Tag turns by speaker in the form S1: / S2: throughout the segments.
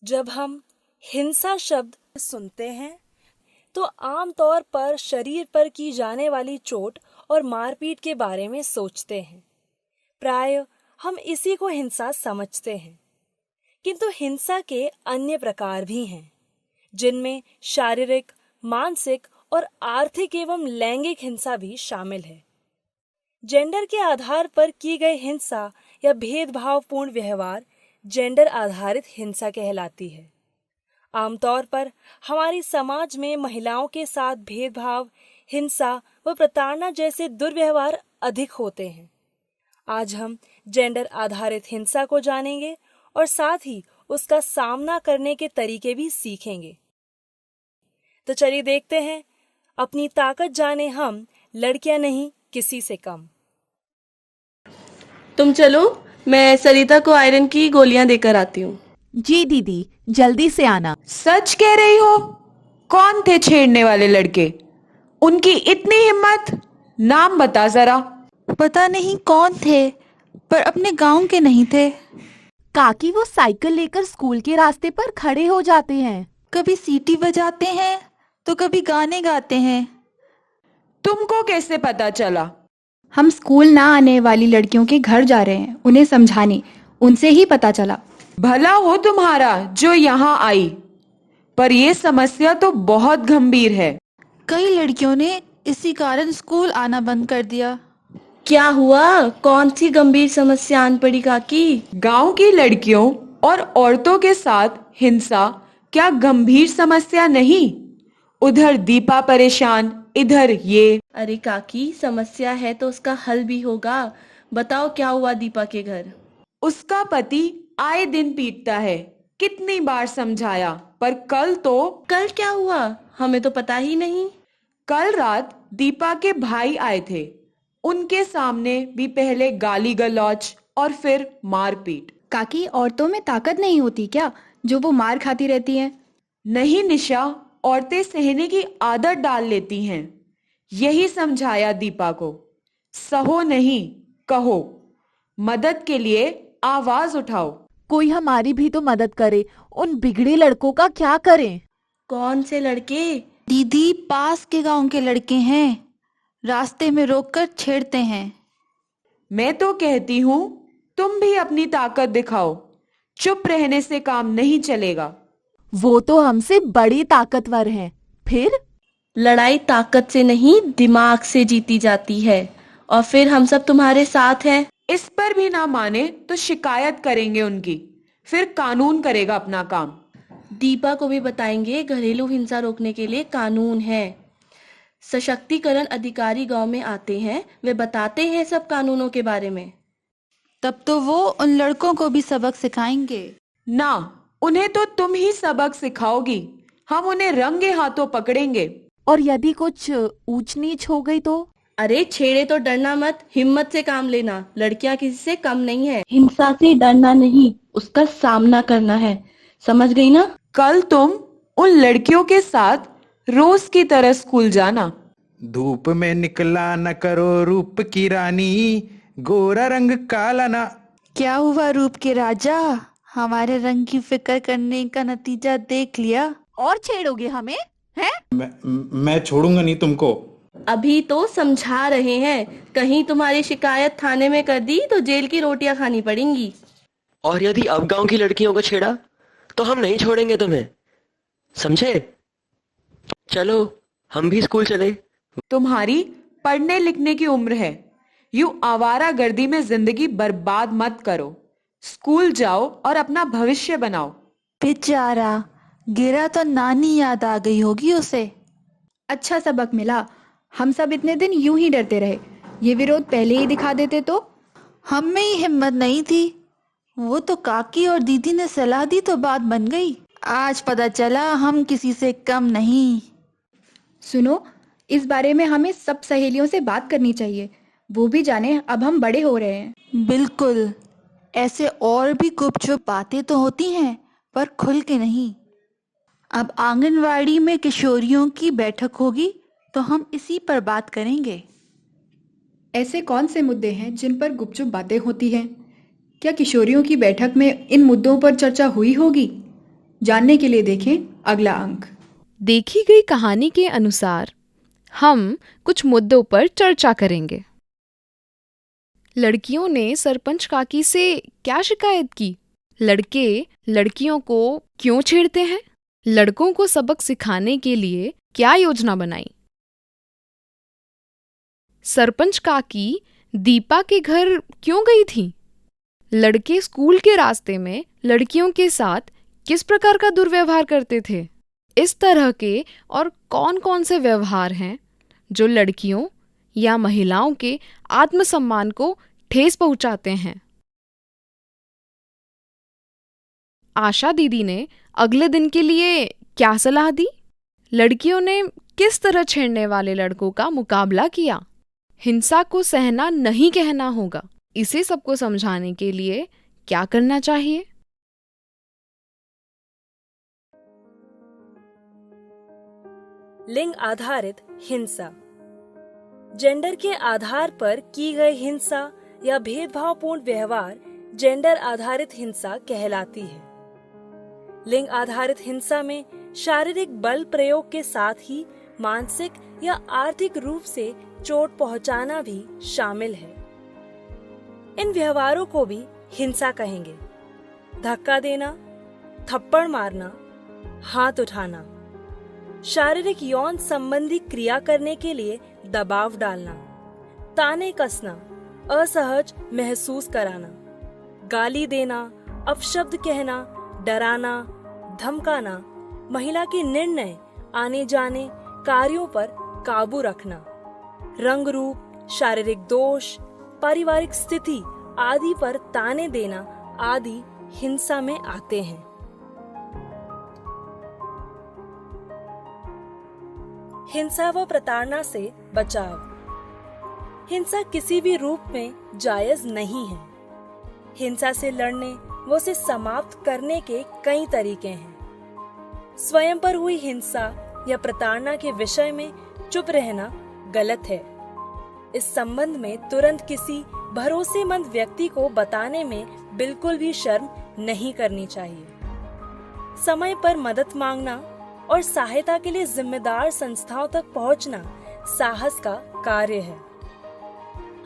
S1: जब हम हिंसा शब्द सुनते हैं तो आमतौर पर शरीर पर की जाने वाली चोट और मारपीट के बारे में सोचते हैं। प्राय हम इसी को हिंसा समझते हैं, किंतु हिंसा के अन्य प्रकार भी हैं, जिनमें शारीरिक, मानसिक और आर्थिक एवं लैंगिक हिंसा भी शामिल है। जेंडर के आधार पर की गई हिंसा या भेदभावपूर्ण व्यवहार जेंडर आधारित हिंसा कहलाती है। आमतौर पर हमारी समाज में महिलाओं के साथ भेदभाव, हिंसा व प्रताड़ना जैसे दुर्व्यवहार अधिक होते हैं। आज हम जेंडर आधारित हिंसा को जानेंगे और साथ ही उसका सामना करने के तरीके भी सीखेंगे। तो चलिए देखते हैं, अपनी ताकत जाने हम, लड़कियां नहीं किसी से कम।
S2: तुम चलो, मैं सरिता को आयरन की गोलियां देकर आती हूँ।
S3: जी दीदी, जल्दी से आना।
S4: सच कह रही हो? कौन थे छेड़ने वाले लड़के? उनकी इतनी हिम्मत? नाम बता जरा।
S5: पता नहीं कौन थे, पर अपने गांव के नहीं थे।
S3: काकी वो साइकिल लेकर स्कूल के रास्ते पर खड़े हो जाते हैं।
S5: कभी सीटी बजाते हैं तो कभी गाने गाते हैं।
S4: तुमको कैसे पता चला?
S6: हम स्कूल ना आने वाली लड़कियों के घर जा रहे हैं, उन्हें समझाने, उनसे ही पता चला।
S4: भला हो तुम्हारा जो यहाँ आई, पर ये समस्या तो बहुत गंभीर है।
S5: कई लड़कियों ने इसी कारण स्कूल आना बंद कर दिया।
S2: क्या हुआ? कौन सी गंभीर समस्या आन पड़ी काकी?
S4: गांव की लड़कियों और औरतों के साथ हिंसा क्या गंभीर समस्या नहीं? उधर दीपा परेशान, इधर ये।
S2: अरे काकी, समस्या है तो उसका हल भी होगा। बताओ क्या हुआ दीपा के घर?
S4: उसका पति आए दिन पीटता है। कितनी बार समझाया, पर कल
S2: कल क्या हुआ? हमें तो पता ही नहीं।
S4: कल रात दीपा के भाई आए थे। उनके सामने भी पहले गाली गलौज और फिर मारपीट।
S6: काकी, औरतों में ताकत नहीं होती क्या, जो वो मार खाती रहती हैं?
S4: नहीं निशा, औरतें सहने की आदत डाल लेती हैं। यही समझाया दीपा को। सहो नहीं, कहो। मदद के लिए आवाज उठाओ।
S3: कोई हमारी भी तो मदद करे। उन बिगड़े लड़कों का क्या करें?
S2: कौन से लड़के?
S5: दीदी, पास के गांव के लड़के हैं, रास्ते में रोककर छेड़ते हैं।
S4: मैं तो कहती हूँ तुम भी अपनी ताकत दिखाओ। चुप रहने से काम नहीं चलेगा।
S3: वो तो हमसे बड़ी ताकतवर हैं। फिर
S2: लड़ाई ताकत से नहीं, दिमाग से जीती जाती है। और फिर हम सब तुम्हारे साथ हैं।
S4: इस पर भी ना माने तो शिकायत करेंगे उनकी, फिर कानून करेगा अपना काम।
S2: दीपा को भी बताएंगे, घरेलू हिंसा रोकने के लिए कानून है। सशक्तिकरण अधिकारी गांव में आते हैं, वे बताते हैं सब कानूनों के बारे में।
S5: तब तो वो उन लड़कों को भी सबक सिखाएंगे।
S4: ना, उन्हें तो तुम ही सबक सिखाओगी। हम उन्हें रंगे हाथों पकड़ेंगे।
S3: और यदि कुछ ऊंच नीच हो गई तो?
S2: अरे छेड़े तो डरना मत, हिम्मत से काम लेना। लड़कियां किसी से कम नहीं है। हिंसा से डरना नहीं, उसका सामना करना है। समझ गई ना?
S4: कल तुम उन लड़कियों के साथ रोज की तरह स्कूल जाना।
S7: धूप में निकला न करो रूप की रानी, गोरा रंग काला ना।
S5: क्या हुआ रूप के राजा, हमारे रंग की फिक्र करने का नतीजा देख लिया?
S3: और छेड़ोगे हमें? हैं?
S7: मैं छोड़ूंगा नहीं तुमको।
S2: अभी तो समझा रहे हैं। कहीं तुम्हारी शिकायत थाने में कर दी तो जेल की रोटियां खानी पड़ेंगी।
S8: और यदि अब गांव की लड़कियों को छेड़ा तो हम नहीं छोड़ेंगे तुम्हें, समझे? चलो हम भी स्कूल चले।
S4: तुम्हारी पढ़ने लिखने की उम्र है। यूं आवारागर्दी में जिंदगी बर्बाद मत करो। स्कूल जाओ और अपना भविष्य बनाओ।
S5: बेचारा गिरा तो नानी याद आ गई होगी उसे।
S6: अच्छा सबक मिला। हम सब इतने दिन यूं ही डरते रहे, ये विरोध पहले ही दिखा देते तो।
S5: हम में ही हिम्मत नहीं थी। वो तो काकी और दीदी ने सलाह दी तो बात बन गई। आज पता चला हम किसी से कम नहीं।
S6: सुनो, इस बारे में हमें सब सहेलियों से बात करनी चाहिए। वो भी जाने अब हम बड़े हो रहे हैं।
S5: बिल्कुल, ऐसे और भी गुपचुप बातें तो होती हैं, पर खुल के नहीं। अब आंगनवाड़ी में किशोरियों की बैठक होगी तो हम इसी पर बात करेंगे।
S6: ऐसे कौन से मुद्दे हैं जिन पर गुपचुप बातें होती हैं? क्या किशोरियों की बैठक में इन मुद्दों पर चर्चा हुई होगी? जानने के लिए देखें अगला अंक।
S9: देखी गई कहानी के अनुसार हम कुछ मुद्दों पर चर्चा करेंगे। लड़कियों ने सरपंच काकी से क्या शिकायत की? लड़के लड़कियों को क्यों छेड़ते हैं? लड़कों को सबक सिखाने के लिए क्या योजना बनाई? सरपंच काकी दीपा के घर क्यों गई थी? लड़के स्कूल के रास्ते में लड़कियों के साथ किस प्रकार का दुर्व्यवहार करते थे? इस तरह के और कौन कौन से व्यवहार हैं जो लड़कियों या महिलाओं के आत्मसम्मान को ठेस पहुंचाते हैं? आशा दीदी ने अगले दिन के लिए क्या सलाह दी? लड़कियों ने किस तरह छेड़ने वाले लड़कों का मुकाबला किया? हिंसा को सहना नहीं कहना होगा, इसे सबको समझाने के लिए क्या करना चाहिए?
S1: लिंग आधारित हिंसा। जेंडर के आधार पर की गई हिंसा या भेदभावपूर्ण व्यवहार जेंडर आधारित हिंसा कहलाती है। लिंग आधारित हिंसा में शारीरिक बल प्रयोग के साथ ही मानसिक या आर्थिक रूप से चोट पहुंचाना भी शामिल है। इन व्यवहारों को भी हिंसा कहेंगे। धक्का देना, थप्पड़ मारना, हाथ उठाना, शारीरिक यौन संबंधी क्रिया करने के लिए दबाव डालना, ताने कसना, असहज महसूस कराना, गाली देना, अपशब्द कहना, डराना, धमकाना, महिला के निर्णय, आने जाने, कार्यों पर काबू रखना, रंग रूप, शारीरिक दोष, पारिवारिक स्थिति आदि पर ताने देना आदि हिंसा में आते हैं। हिंसा व प्रताड़ना से बचाव। हिंसा किसी भी रूप में जायज नहीं है। हिंसा से लड़ने व उसे समाप्त करने के कई तरीके हैं। स्वयं पर हुई हिंसा या प्रताड़ना के विषय में चुप रहना गलत है। इस संबंध में तुरंत किसी भरोसेमंद व्यक्ति को बताने में बिल्कुल भी शर्म नहीं करनी चाहिए। समय पर मदद मांगना और सहायता के लिए जिम्मेदार संस्थाओं तक पहुंचना साहस का कार्य है।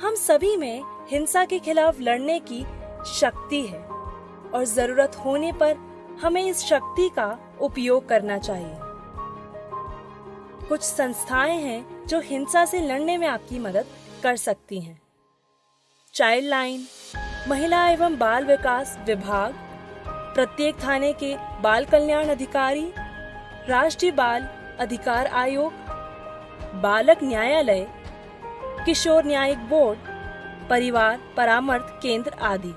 S1: हम सभी में हिंसा के खिलाफ लड़ने की शक्ति है और जरूरत होने पर हमें इस शक्ति का उपयोग करना चाहिए। कुछ संस्थाएं हैं जो हिंसा से लड़ने में आपकी मदद कर सकती हैं। चाइल्ड लाइन, महिला एवं बाल विकास विभाग, प्रत्येक थाने के बाल कल्याण अधिकारी, राष्ट्रीय बाल अधिकार आयोग, बालक न्यायालय, किशोर न्यायिक बोर्ड, परिवार परामर्श केंद्र आदि।